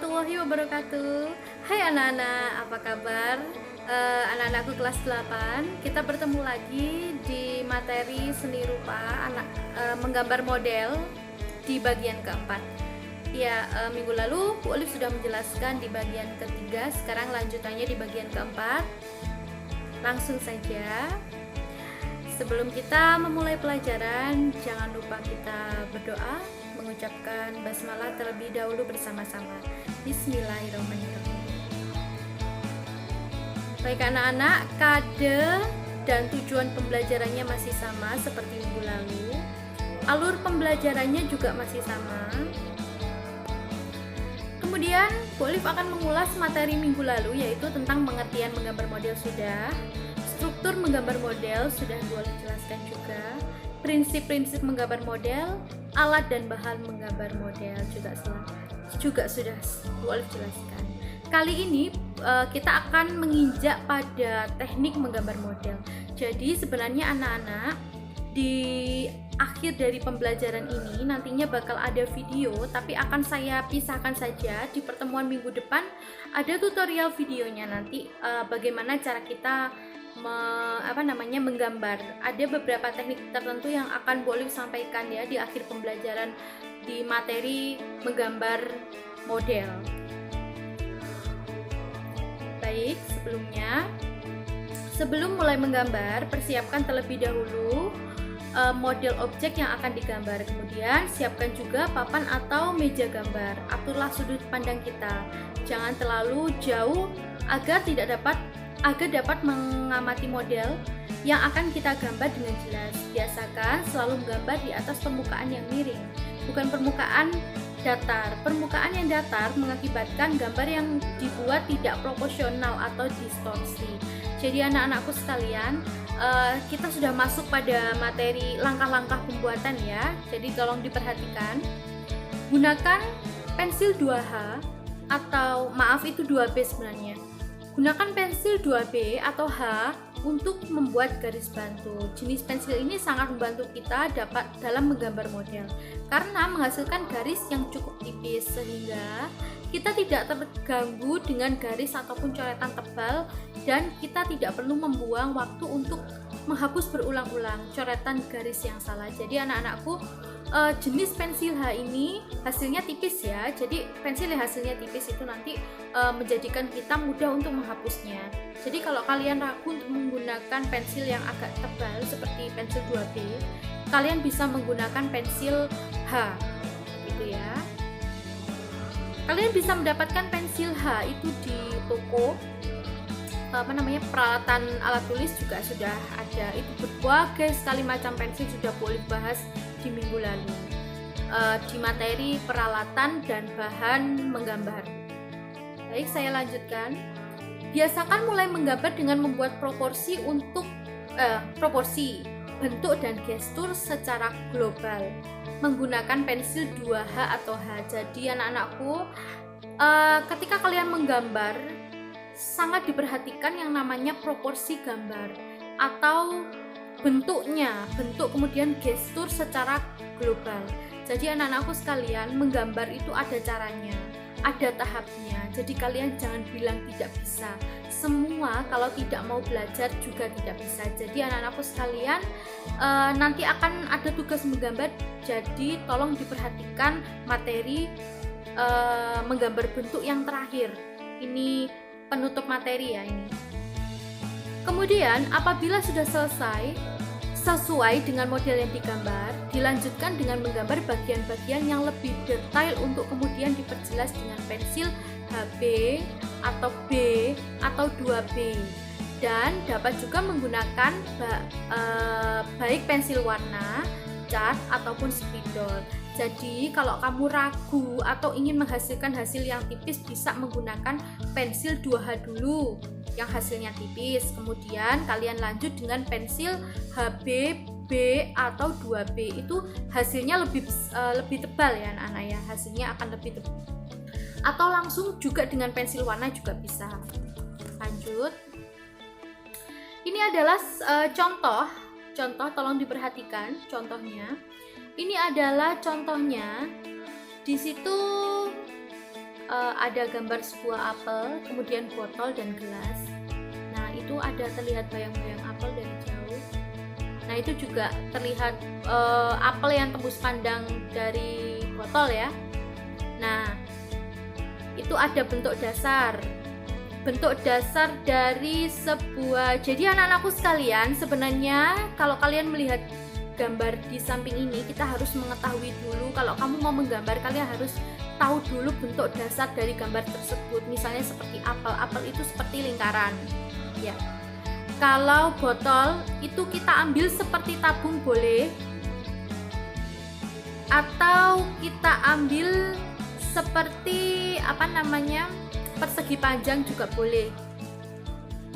warahmatullahi wabarakatuh. Hai anak-anak, apa kabar? Anak-anakku kelas 8. Kita bertemu lagi di materi seni rupa menggambar model di bagian keempat. Ya, minggu lalu Bu Olive sudah menjelaskan di bagian ketiga. Sekarang lanjutannya di bagian keempat. Langsung saja. Sebelum kita memulai pelajaran, jangan lupa kita berdoa, mengucapkan basmalah terlebih dahulu bersama-sama. Bismillahirrahmanirrahim. Baik anak-anak, kade dan tujuan pembelajarannya masih sama seperti minggu lalu. Alur pembelajarannya juga masih sama. Kemudian, Bu Olive akan mengulas materi minggu lalu, yaitu tentang pengertian menggambar model sudah. Struktur menggambar model sudah Bu Olive jelaskan juga. Prinsip-prinsip menggambar model, alat dan bahan menggambar model juga sudah Bu Olive jelaskan. Kali ini kita akan menginjak pada teknik menggambar model. Jadi sebenarnya anak-anak di akhir dari pembelajaran ini nantinya bakal ada video, tapi akan saya pisahkan saja. Di pertemuan minggu depan ada tutorial videonya nanti bagaimana cara kita menggambar. Ada beberapa teknik tertentu yang akan Bu Olive sampaikan ya di akhir pembelajaran di materi menggambar model. Baik, sebelum mulai menggambar, persiapkan terlebih dahulu model objek yang akan digambar. Kemudian siapkan juga papan atau meja gambar. Aturlah sudut pandang kita, jangan terlalu jauh agar dapat mengamati model yang akan kita gambar dengan jelas. Biasakan selalu menggambar di atas permukaan yang miring, bukan permukaan datar. Permukaan yang datar mengakibatkan gambar yang dibuat tidak proporsional atau distorsi. Jadi anak-anakku sekalian, kita sudah masuk pada materi langkah-langkah pembuatan ya. Jadi tolong diperhatikan. Gunakan pensil 2H atau maaf itu 2B sebenarnya. Gunakan pensil 2B atau H untuk membuat garis bantu. Jenis pensil ini sangat membantu kita dalam menggambar model karena menghasilkan garis yang cukup tipis sehingga kita tidak terganggu dengan garis ataupun coretan tebal, dan kita tidak perlu membuang waktu untuk menghapus berulang-ulang coretan garis yang salah. Jadi anak-anakku, jenis pensil H ini hasilnya tipis ya. Jadi pensil yang hasilnya tipis itu nanti menjadikan kita mudah untuk menghapusnya. Jadi kalau kalian ragu untuk menggunakan pensil yang agak tebal seperti pensil 2B, kalian bisa menggunakan pensil H gitu ya. Kalian bisa mendapatkan pensil H itu di toko peralatan alat tulis juga sudah ada. Itu berbagai sekali macam pensil sudah boleh bahas di minggu lalu di materi peralatan dan bahan menggambar. Baik, saya lanjutkan. Biasakan mulai menggambar dengan membuat proporsi, bentuk dan gestur secara global menggunakan pensil 2H atau H. Jadi anak-anakku, ketika kalian menggambar sangat diperhatikan yang namanya proporsi gambar atau bentuk kemudian gestur secara global. Jadi anak-anakku sekalian, menggambar itu ada caranya, ada tahapnya. Jadi kalian jangan bilang tidak bisa. Semua kalau tidak mau belajar juga tidak bisa. Jadi anak-anakku sekalian, nanti akan ada tugas menggambar. Jadi tolong diperhatikan materi menggambar bentuk yang terakhir. Ini penutup materi ya ini. Kemudian apabila sudah selesai sesuai dengan model yang digambar, dilanjutkan dengan menggambar bagian-bagian yang lebih detail untuk kemudian diperjelas dengan pensil HB atau B atau 2B, dan dapat juga menggunakan baik pensil warna, cat ataupun spidol. Jadi kalau kamu ragu atau ingin menghasilkan hasil yang tipis, bisa menggunakan pensil 2H dulu yang hasilnya tipis, kemudian kalian lanjut dengan pensil HB, B atau 2B. Itu hasilnya lebih tebal ya anak-anak ya, hasilnya akan lebih tebal. Atau langsung juga dengan pensil warna juga bisa. Lanjut. Ini adalah contoh, tolong diperhatikan contohnya. Ini adalah contohnya. Di situ ada gambar sebuah apel, kemudian botol dan gelas. Nah itu ada terlihat bayang-bayang apel dari jauh. Nah itu juga terlihat apel yang tembus pandang dari botol ya. Nah itu ada bentuk dasar dari sebuah. Jadi anak-anakku sekalian, sebenarnya kalau kalian melihat gambar di samping ini, kita harus mengetahui dulu, kalau kamu mau menggambar, kalian harus tahu dulu bentuk dasar dari gambar tersebut. Misalnya seperti apel itu seperti lingkaran ya. Kalau botol itu kita ambil seperti tabung boleh, atau kita ambil seperti persegi panjang juga boleh.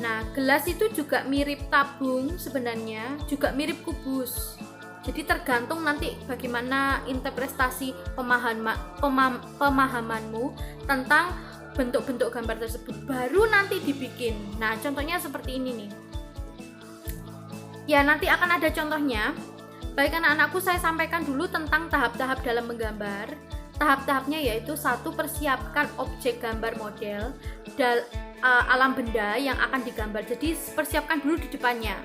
Nah gelas itu juga mirip tabung sebenarnya, juga mirip kubus. Jadi tergantung nanti bagaimana interpretasi pemahamanmu tentang bentuk-bentuk gambar tersebut, baru nanti dibikin. Nah contohnya seperti ini nih ya, nanti akan ada contohnya. Baik anak-anakku, saya sampaikan dulu tentang tahap-tahap dalam menggambar. Tahap-tahapnya yaitu 1. Persiapkan objek gambar model alam benda yang akan digambar. Jadi persiapkan dulu di depannya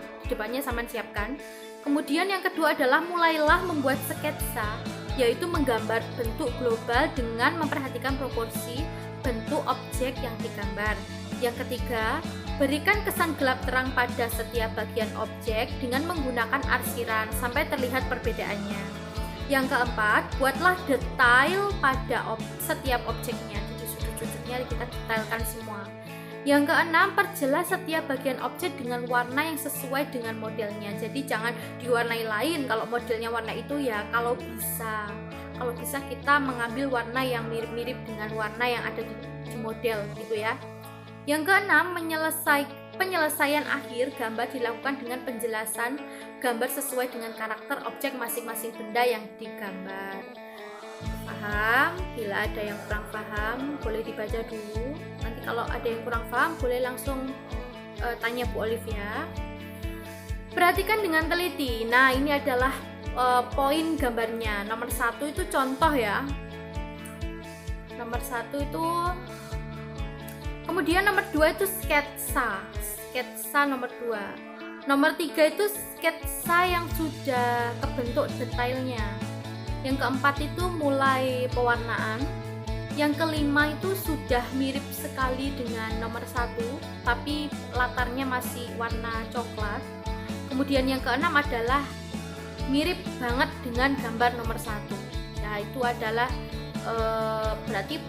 sama siapkan. Kemudian yang kedua adalah mulailah membuat sketsa, yaitu menggambar bentuk global dengan memperhatikan proporsi bentuk objek yang digambar. Yang ketiga, berikan kesan gelap terang pada setiap bagian objek dengan menggunakan arsiran sampai terlihat perbedaannya. Yang keempat, buatlah detail pada setiap objeknya. Jadi sudut-sudutnya kita detailkan semua. Yang keenam, perjelas setiap bagian objek dengan warna yang sesuai dengan modelnya. Jadi jangan diwarnai lain kalau modelnya warna itu ya. Kalau bisa kita mengambil warna yang mirip-mirip dengan warna yang ada di model gitu ya. Yang keenam, penyelesaian akhir gambar dilakukan dengan penjelasan gambar sesuai dengan karakter objek masing-masing benda yang digambar. Paham? Bila ada yang kurang paham boleh dibaca dulu. Nanti kalau ada yang kurang paham boleh langsung tanya Bu Olivia. Perhatikan dengan teliti. Nah ini adalah poin gambarnya. Nomor 1 itu contoh ya. Nomor 1 itu. Kemudian nomor 2 itu sketsa nomor 2. Nomor 3 itu sketsa yang sudah kebentuk detailnya. Yang keempat itu mulai pewarnaan. Yang kelima itu sudah mirip sekali dengan nomor 1, tapi latarnya masih warna coklat. Kemudian yang keenam adalah mirip banget dengan gambar nomor 1. Nah itu adalah berarti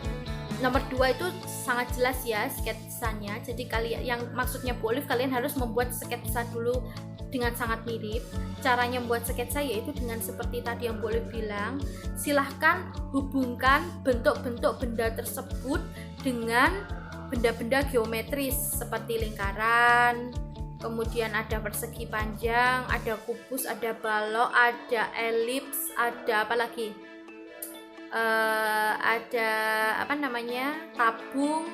nomor 2 itu sangat jelas ya sketsanya. Jadi kalian yang maksudnya Bu Olive, kalian harus membuat sketsa dulu dengan sangat mirip. Caranya membuat sketsa yaitu dengan seperti tadi yang Bu Olive bilang, silahkan hubungkan bentuk-bentuk benda tersebut dengan benda-benda geometris seperti lingkaran, kemudian ada persegi panjang, ada kubus, ada balok, ada elips, ada apa lagi? Ada tabung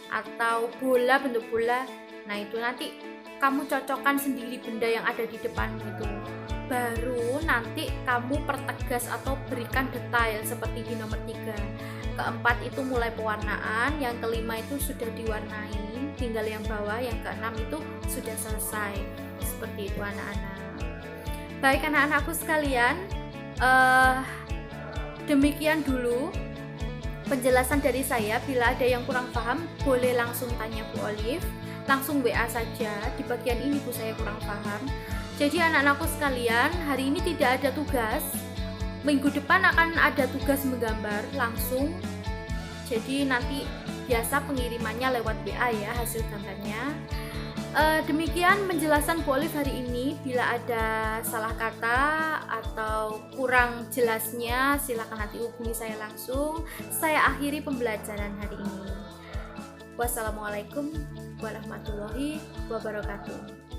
atau bola, bentuk bola. Nah itu nanti kamu cocokkan sendiri benda yang ada di depanmu itu, baru nanti kamu pertegas atau berikan detail seperti di nomor 3. Keempat itu mulai pewarnaan, yang kelima itu sudah diwarnain, tinggal yang bawah, yang keenam itu sudah selesai. Seperti itu anak-anak. Baik anak-anakku sekalian, demikian dulu penjelasan dari saya. Bila ada yang kurang paham boleh langsung tanya Bu Olive, langsung WA saja. Di bagian ini Bu saya kurang paham. Jadi anak-anakku sekalian, hari ini tidak ada tugas. Minggu depan akan ada tugas menggambar langsung. Jadi nanti biasa pengirimannya lewat WA ya, hasil gambarnya. Demikian penjelasan Bu Olive hari ini. Bila ada salah kata atau kurang jelasnya, silakan nanti hubungi saya langsung. Saya akhiri pembelajaran hari ini. Wassalamualaikum warahmatullahi wabarakatuh.